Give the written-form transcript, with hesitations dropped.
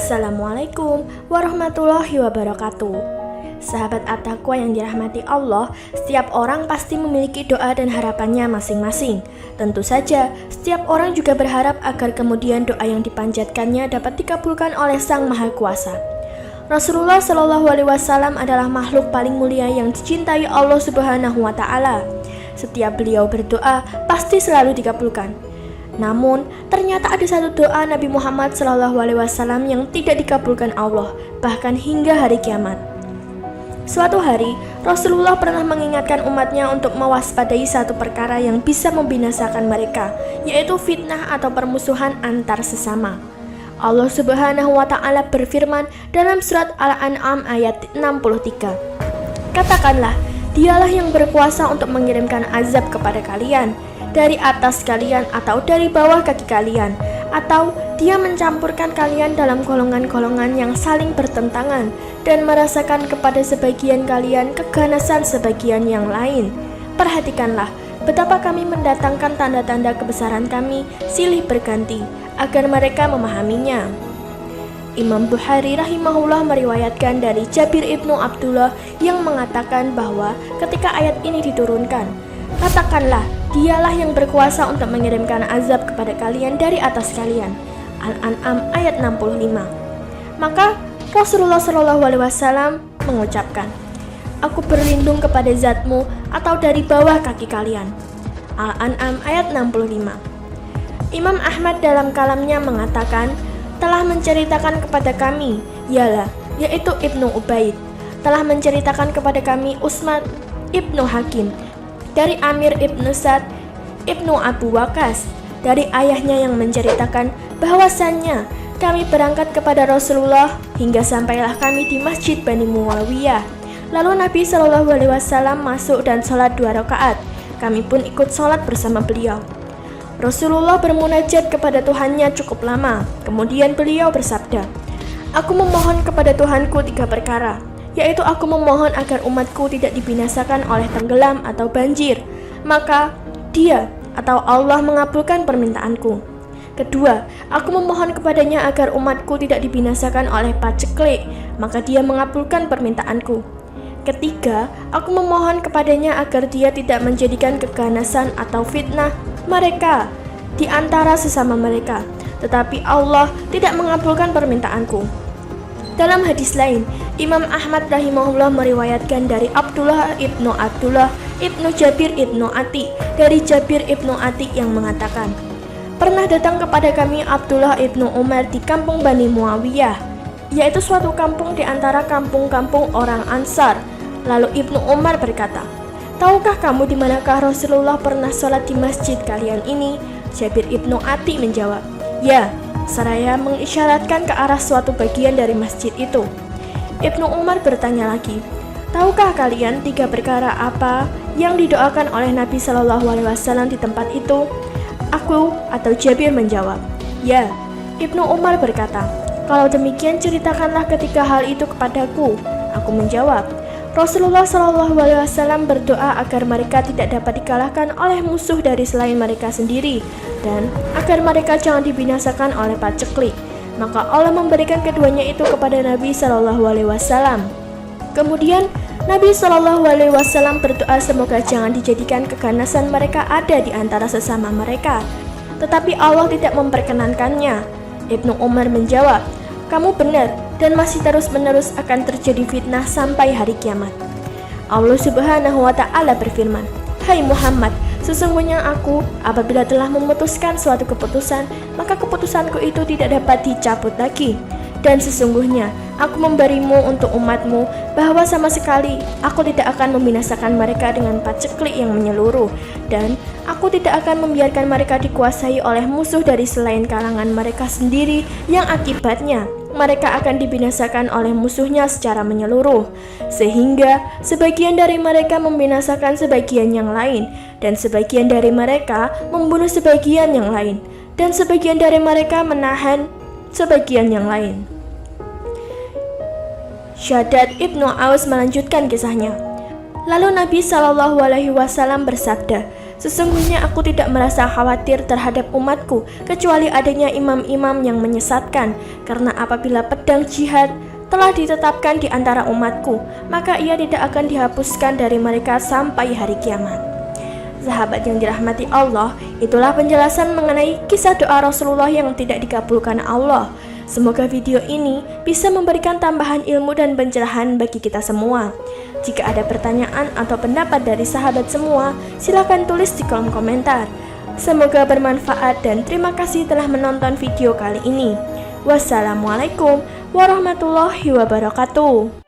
Assalamualaikum warahmatullahi wabarakatuh. Sahabat At-Taqwa yang dirahmati Allah, setiap orang pasti memiliki doa dan harapannya masing-masing. Tentu saja, setiap orang juga berharap agar kemudian doa yang dipanjatkannya dapat dikabulkan oleh Sang Maha Kuasa. Rasulullah Shallallahu Alaihi Wasallam adalah makhluk paling mulia yang dicintai Allah Subhanahu Wa Taala. Setiap beliau berdoa pasti selalu dikabulkan. Namun, ternyata ada satu doa Nabi Muhammad SAW yang tidak dikabulkan Allah, bahkan hingga hari kiamat. Suatu hari, Rasulullah pernah mengingatkan umatnya untuk mewaspadai satu perkara yang bisa membinasakan mereka, yaitu fitnah atau permusuhan antar sesama. Allah Subhanahu wa Ta'ala berfirman dalam surat Al-An'am ayat 63. Katakanlah, Dialah yang berkuasa untuk mengirimkan azab kepada kalian, dari atas kalian atau dari bawah kaki kalian, atau Dia mencampurkan kalian dalam golongan-golongan yang saling bertentangan dan merasakan kepada sebagian kalian keganasan sebagian yang lain. Perhatikanlah betapa kami mendatangkan tanda-tanda kebesaran kami silih berganti agar mereka memahaminya. Imam Bukhari rahimahullah meriwayatkan dari Jabir ibnu Abdullah yang mengatakan bahwa ketika ayat ini diturunkan, katakanlah, Dialah yang berkuasa untuk mengirimkan azab kepada kalian dari atas kalian. Al-An'am ayat 65. Maka Rasulullah SAW mengucapkan, Aku berlindung kepada zatmu atau dari bawah kaki kalian. Al-An'am ayat 65. Imam Ahmad dalam kalamnya mengatakan, telah menceritakan kepada kami, yaitu Ibnu Ubaid, telah menceritakan kepada kami Utsman ibnu Hakim, dari Amir ibnu Sa'd ibnu Abu Waqqas, dari ayahnya yang menceritakan bahwasannya kami berangkat kepada Rasulullah hingga sampailah kami di Masjid Bani Muawiyah. Lalu Nabi SAW masuk dan sholat 2 rakaat. Kami pun ikut sholat bersama beliau. Rasulullah bermunajat kepada Tuhannya cukup lama. Kemudian beliau bersabda, Aku memohon kepada Tuhanku 3 perkara, yaitu aku memohon agar umatku tidak dibinasakan oleh tenggelam atau banjir, maka Dia atau Allah mengabulkan permintaanku. Kedua, aku memohon kepadanya agar umatku tidak dibinasakan oleh paceklik, maka Dia mengabulkan permintaanku. Ketiga, aku memohon kepadanya agar Dia tidak menjadikan keganasan atau fitnah mereka di antara sesama mereka, tetapi Allah tidak mengabulkan permintaanku. Dalam hadis lain, Imam Ahmad rahimahullah meriwayatkan dari Abdullah ibnu Jabir ibnu Ati, dari Jabir ibnu Ati yang mengatakan, pernah datang kepada kami Abdullah ibnu Umar di kampung Bani Muawiyah, yaitu suatu kampung di antara kampung-kampung orang Ansar. Lalu Ibnu Umar berkata, Tahukah kamu di manakah Rasulullah pernah sholat di masjid kalian ini? Jabir ibnu Ati menjawab, Ya, seraya mengisyaratkan ke arah suatu bagian dari masjid itu. Ibnu Umar bertanya lagi, Tahukah kalian 3 perkara apa yang didoakan oleh Nabi Shallallahu Alaihi Wasallam di tempat itu? Aku atau Jabir menjawab, Ya. Ibnu Umar berkata, Kalau demikian ceritakanlah ketika hal itu kepadaku. Aku menjawab, Rasulullah SAW berdoa agar mereka tidak dapat dikalahkan oleh musuh dari selain mereka sendiri dan agar mereka jangan dibinasakan oleh paceklik. Maka Allah memberikan keduanya itu kepada Nabi SAW. Kemudian Nabi SAW berdoa semoga jangan dijadikan keganasan mereka ada di antara sesama mereka, tetapi Allah tidak memperkenankannya. Ibnu Umar menjawab, Kamu benar, dan masih terus-menerus akan terjadi fitnah sampai hari kiamat. Allah Subhanahu wa Ta'ala berfirman, Hai Muhammad, sesungguhnya aku apabila telah memutuskan suatu keputusan, maka keputusanku itu tidak dapat dicabut lagi. Dan sesungguhnya aku memberimu untuk umatmu bahwa sama sekali aku tidak akan membinasakan mereka dengan paceklik yang menyeluruh, dan aku tidak akan membiarkan mereka dikuasai oleh musuh dari selain kalangan mereka sendiri yang akibatnya mereka akan dibinasakan oleh musuhnya secara menyeluruh, sehingga sebagian dari mereka membinasakan sebagian yang lain, dan sebagian dari mereka membunuh sebagian yang lain, dan sebagian dari mereka menahan sebagian yang lain. Syaddad ibnu Aus melanjutkan kisahnya. Lalu Nabi SAW bersabda, Sesungguhnya aku tidak merasa khawatir terhadap umatku, kecuali adanya imam-imam yang menyesatkan, karena apabila pedang jihad telah ditetapkan di antara umatku, maka ia tidak akan dihapuskan dari mereka sampai hari kiamat. Sahabat yang dirahmati Allah, itulah penjelasan mengenai kisah doa Rasulullah yang tidak dikabulkan Allah. Semoga video ini bisa memberikan tambahan ilmu dan pencerahan bagi kita semua. Jika ada pertanyaan atau pendapat dari sahabat semua, silakan tulis di kolom komentar. Semoga bermanfaat dan terima kasih telah menonton video kali ini. Wassalamualaikum warahmatullahi wabarakatuh.